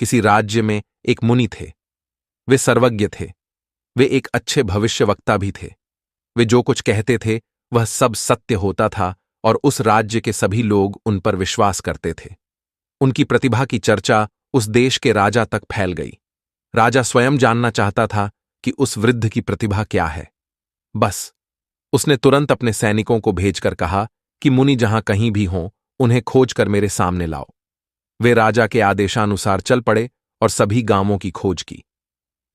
किसी राज्य में एक मुनि थे। वे सर्वज्ञ थे। वे एक अच्छे भविष्यवक्ता भी थे। वे जो कुछ कहते थे वह सब सत्य होता था और उस राज्य के सभी लोग उन पर विश्वास करते थे। उनकी प्रतिभा की चर्चा उस देश के राजा तक फैल गई। राजा स्वयं जानना चाहता था कि उस वृद्ध की प्रतिभा क्या है। बस उसने तुरंत अपने सैनिकों को भेजकर कहा कि मुनि जहां कहीं भी हों उन्हें खोजकर मेरे सामने लाओ। वे राजा के आदेशानुसार चल पड़े और सभी गांवों की खोज की।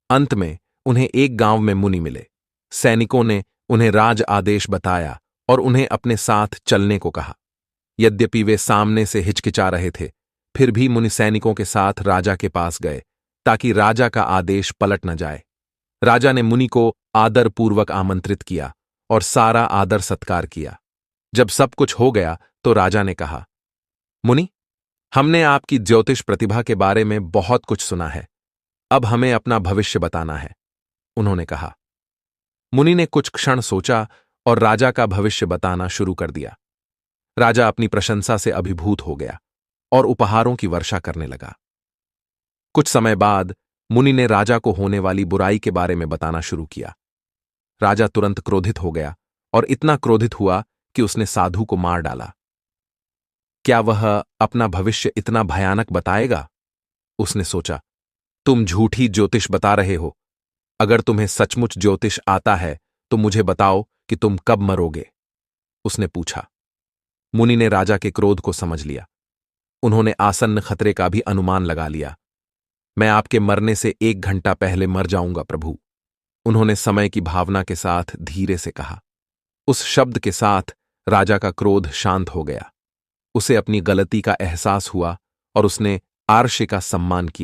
अंत में उन्हें एक गांव में मुनि मिले। सैनिकों ने उन्हें राज आदेश बताया और उन्हें अपने साथ चलने को कहा। यद्यपि वे सामने से हिचकिचा रहे थे, फिर भी मुनि सैनिकों के साथ राजा के पास गए ताकि राजा का आदेश पलट न जाए। राजा ने मुनि को आदरपूर्वक आमंत्रित किया और सारा आदर सत्कार किया। जब सब कुछ हो गया तो राजा ने कहा, मुनि, हमने आपकी ज्योतिष प्रतिभा के बारे में बहुत कुछ सुना है। अब हमें अपना भविष्य बताना है। उन्होंने कहा। मुनि ने कुछ क्षण सोचा और राजा का भविष्य बताना शुरू कर दिया। राजा अपनी प्रशंसा से अभिभूत हो गया और उपहारों की वर्षा करने लगा। कुछ समय बाद मुनि ने राजा को होने वाली बुराई के बारे में बताना शुरू किया। राजा तुरंत क्रोधित हो गया और इतना क्रोधित हुआ कि उसने साधु को मार डाला। क्या वह अपना भविष्य इतना भयानक बताएगा? उसने सोचा, तुम झूठी ज्योतिष बता रहे हो। अगर तुम्हें सचमुच ज्योतिष आता है तो मुझे बताओ कि तुम कब मरोगे। उसने पूछा। मुनि ने राजा के क्रोध को समझ लिया। उन्होंने आसन्न खतरे का भी अनुमान लगा लिया। मैं आपके मरने से 1 घंटा पहले मर जाऊंगा प्रभु, उन्होंने समय की भावना के साथ धीरे से कहा। उस शब्द के साथ राजा का क्रोध शांत हो गया। उसे अपनी गलती का एहसास हुआ और उसने आर्षी का सम्मान किया।